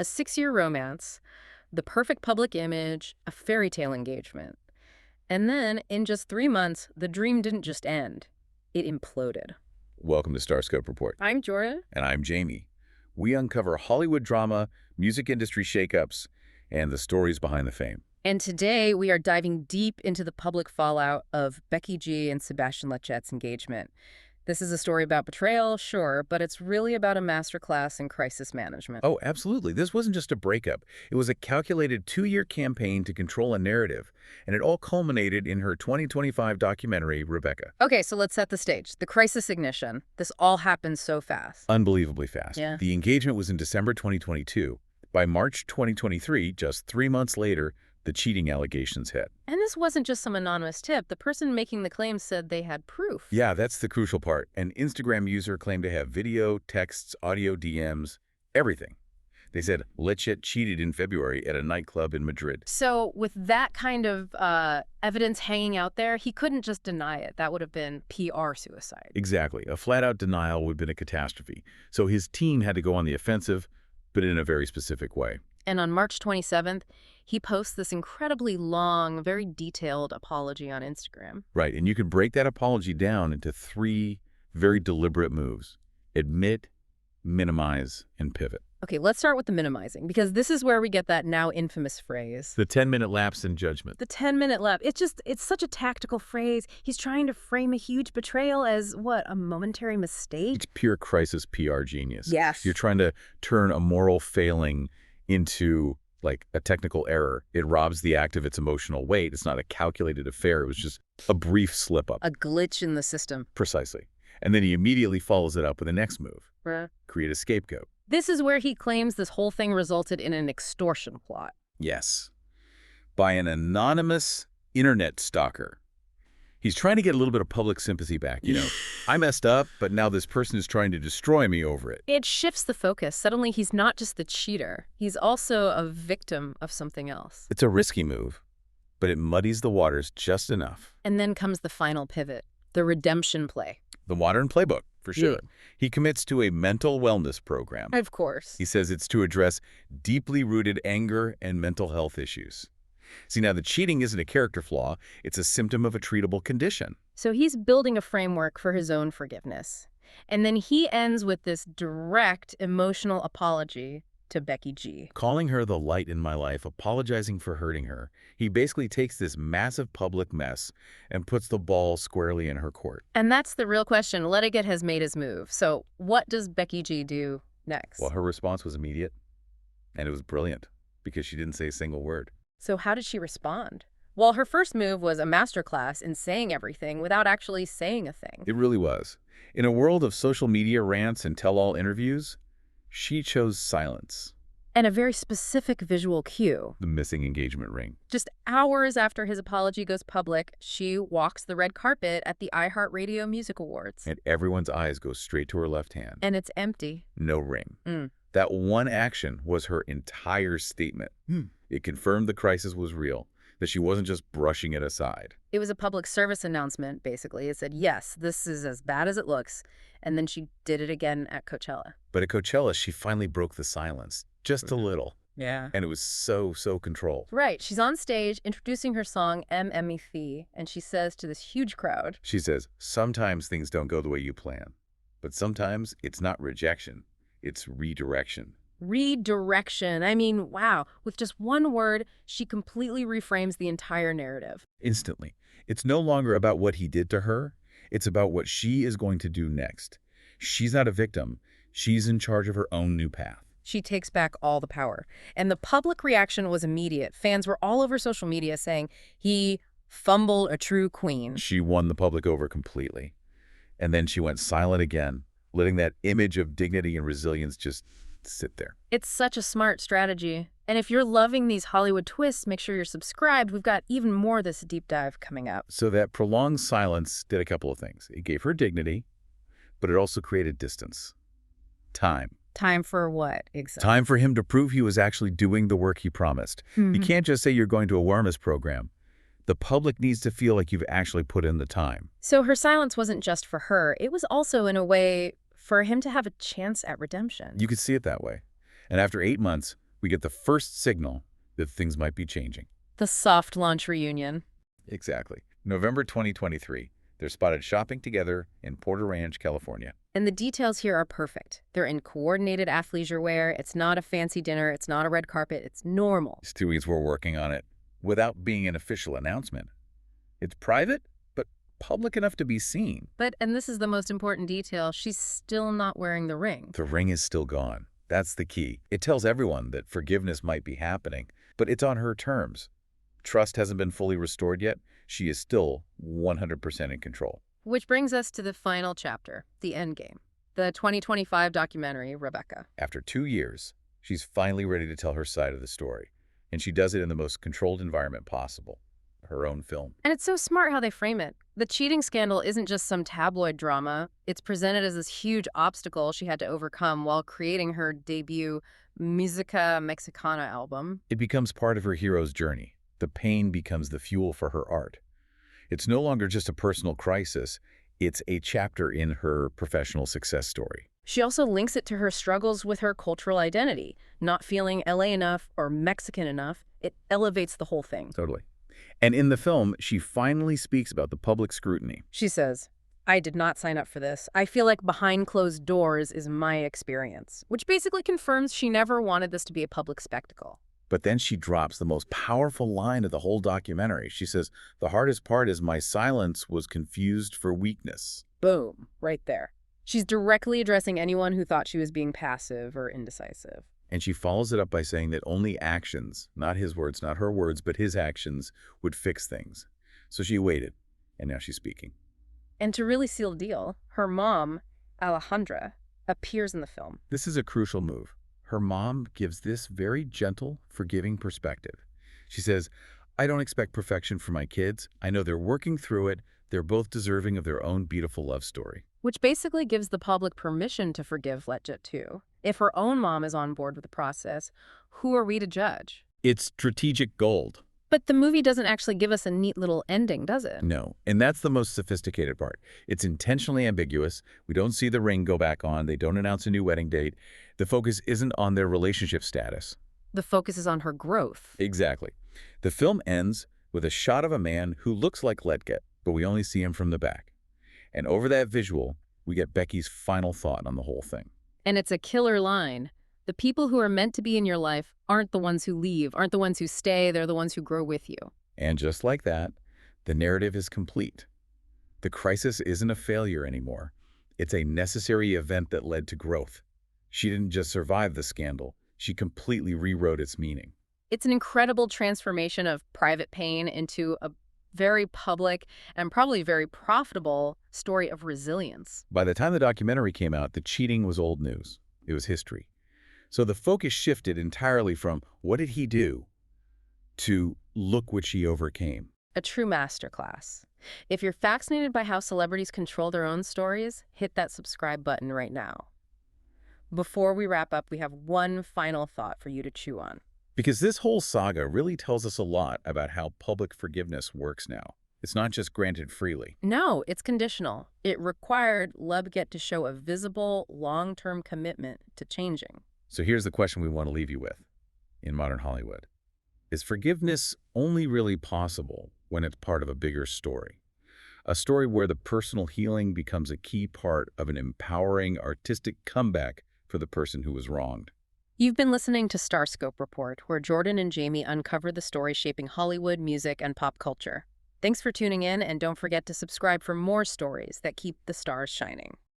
A 6-year romance, the perfect public image, a fairy tale engagement. And then, in just 3 months, the dream didn't just end. It imploded. Welcome to StarScope Report. I'm Jordan. And I'm Jamie. We uncover Hollywood drama, music industry shakeups, and the stories behind the fame. And today, we are diving deep into the public fallout of Becky G and Sebastian Lletget's engagement. This is a story about betrayal, sure, but it's really about a masterclass in crisis management. Oh, absolutely. This wasn't just a breakup. It was a calculated 2-year campaign to control a narrative, and it all culminated in her 2025 documentary, Rebecca. Okay, so let's set the stage. The crisis ignition. This all happened so fast. Unbelievably fast. Yeah. The engagement was in December 2022. By March 2023, just 3 months later, the cheating allegations hit. And this wasn't just some anonymous tip. The person making the claim said they had proof. Yeah, that's the crucial part. An Instagram user claimed to have video, texts, audio DMs, everything. They said Lletget cheated in February at a nightclub in Madrid. So with that kind of evidence hanging out there, he couldn't just deny it. That would have been PR suicide. Exactly. A flat-out denial would have been a catastrophe. So his team had to go on the offensive, but in a very specific way. And on March 27th, he posts this incredibly long, very detailed apology on Instagram. Right, and you can break that apology down into 3 very deliberate moves. Admit, minimize, and pivot. Okay, let's start with the minimizing, because this is where we get that now infamous phrase. The 10-minute lapse in judgment. The 10-minute lapse. It's such a tactical phrase. He's trying to frame a huge betrayal as, what, a momentary mistake? It's pure crisis PR genius. Yes. You're trying to turn a moral failing into, like, a technical error. It robs the act of its emotional weight. It's not a calculated affair. It was just a brief slip-up. A glitch in the system. Precisely. And then he immediately follows it up with the next move. Create a scapegoat. This is where he claims this whole thing resulted in an extortion plot. Yes. By an anonymous internet stalker. He's trying to get a little bit of public sympathy back, you know. I messed up, but now this person is trying to destroy me over it. It shifts the focus. Suddenly, he's not just the cheater. He's also a victim of something else. It's a risky move, but it muddies the waters just enough. And then comes the final pivot, the redemption play. The modern playbook, for sure. Yeah. He commits to a mental wellness program. Of course. He says it's to address deeply rooted anger and mental health issues. See, now the cheating isn't a character flaw. It's a symptom of a treatable condition. So he's building a framework for his own forgiveness. And then he ends with this direct emotional apology to Becky G. Calling her the light in my life, apologizing for hurting her. He basically takes this massive public mess and puts the ball squarely in her court. And that's the real question. Lletget has made his move. So what does Becky G do next? Well, her response was immediate, and it was brilliant because she didn't say a single word. So how did she respond? Well, her first move was a masterclass in saying everything without actually saying a thing. It really was. In a world of social media rants and tell-all interviews, she chose silence. And a very specific visual cue. The missing engagement ring. Just hours after his apology goes public, she walks the red carpet at the iHeartRadio Music Awards. And everyone's eyes go straight to her left hand. And it's empty. No ring. That one action was her entire statement. It confirmed the crisis was real, that she wasn't just brushing it aside. It was a public service announcement, basically. It said, yes, this is as bad as it looks. And then she did it again at Coachella. But at Coachella, she finally broke the silence. Just a little. Yeah. And it was so controlled. Right. She's on stage introducing her song, MMET, and she says to this huge crowd. She says, sometimes things don't go the way you plan. But sometimes it's not rejection. It's redirection. Redirection. I mean, wow. With just one word, she completely reframes the entire narrative. Instantly. It's no longer about what he did to her. It's about what she is going to do next. She's not a victim. She's in charge of her own new path. She takes back all the power. And the public reaction was immediate. Fans were all over social media saying, he fumbled a true queen. She won the public over completely. And then she went silent again, letting that image of dignity and resilience just sit there. It's such a smart strategy. And if you're loving these Hollywood twists, make sure you're subscribed. We've got even more of this deep dive coming up. So that prolonged silence did a couple of things. It gave her dignity, but it also created distance. Time. Time for what, exactly? Time for him to prove he was actually doing the work he promised. You can't just say you're going to a wellness program. The public needs to feel like you've actually put in the time. So her silence wasn't just for her. It was also, in a way, for him to have a chance at redemption. You could see it that way. And after 8 months, We get the first signal that things might be changing. The soft launch reunion. Exactly. November 2023. They're spotted shopping together in Porter Ranch, California. And the details here are perfect. They're in coordinated athleisure wear. It's not a fancy dinner. It's not a red carpet. It's normal. Stewie's were working on it without being an official announcement. It's private, but public enough to be seen. But, and this is the most important detail, she's still not wearing the ring. The ring is still gone. That's the key. It tells everyone that forgiveness might be happening, but it's on her terms. Trust hasn't been fully restored yet. She is still 100% in control. Which brings us to the final chapter, the endgame. The 2025 documentary, Rebecca. After 2 years, she's finally ready to tell her side of the story, and she does it in the most controlled environment possible, her own film. And it's so smart how they frame it. The cheating scandal isn't just some tabloid drama. It's presented as this huge obstacle she had to overcome while creating her debut Música Mexicana album. It becomes part of her hero's journey. The pain becomes the fuel for her art. It's no longer just a personal crisis. It's a chapter in her professional success story. She also links it to her struggles with her cultural identity, not feeling LA enough or Mexican enough. It elevates the whole thing. Totally. And in the film, she finally speaks about the public scrutiny. She says, I did not sign up for this. I feel like behind closed doors is my experience, which basically confirms she never wanted this to be a public spectacle. But then she drops the most powerful line of the whole documentary. She says, the hardest part is my silence was confused for weakness. Boom, right there. She's directly addressing anyone who thought she was being passive or indecisive. And she follows it up by saying that only actions, not his words, not her words, but his actions, would fix things. So she waited, and now she's speaking. And to really seal the deal, her mom, Alejandra, appears in the film. This is a crucial move. Her mom gives this very gentle, forgiving perspective. She says, I don't expect perfection for my kids. I know they're working through it. They're both deserving of their own beautiful love story. Which basically gives the public permission to forgive Lletget too. If her own mom is on board with the process, who are we to judge? It's strategic gold. But the movie doesn't actually give us a neat little ending, does it? No, and that's the most sophisticated part. It's intentionally ambiguous. We don't see the ring go back on. They don't announce a new wedding date. The focus isn't on their relationship status. The focus is on her growth. Exactly. The film ends with a shot of a man who looks like Lletget, but we only see him from the back. And over that visual, we get Becky's final thought on the whole thing. And it's a killer line. The people who are meant to be in your life aren't the ones who leave, aren't the ones who stay, they're the ones who grow with you. And just like that, the narrative is complete. The crisis isn't a failure anymore. It's a necessary event that led to growth. She didn't just survive the scandal, she completely rewrote its meaning. It's an incredible transformation of private pain into a very public and probably very profitable story of resilience. By the time the documentary came out, the cheating was old news. It was history. So the focus shifted entirely from what did he do to look what she overcame. A true masterclass. If you're fascinated by how celebrities control their own stories, hit that subscribe button right now. Before we wrap up, we have one final thought for you to chew on. Because this whole saga really tells us a lot about how public forgiveness works now. It's not just granted freely. No, it's conditional. It required Ljetget to show a visible, long-term commitment to changing. So here's the question we want to leave you with. In modern Hollywood, is forgiveness only really possible when it's part of a bigger story? A story where the personal healing becomes a key part of an empowering, artistic comeback for the person who was wronged. You've been listening to StarScope Report, where Jordan and Jamie uncover the stories shaping Hollywood, music, and pop culture. Thanks for tuning in, and don't forget to subscribe for more stories that keep the stars shining.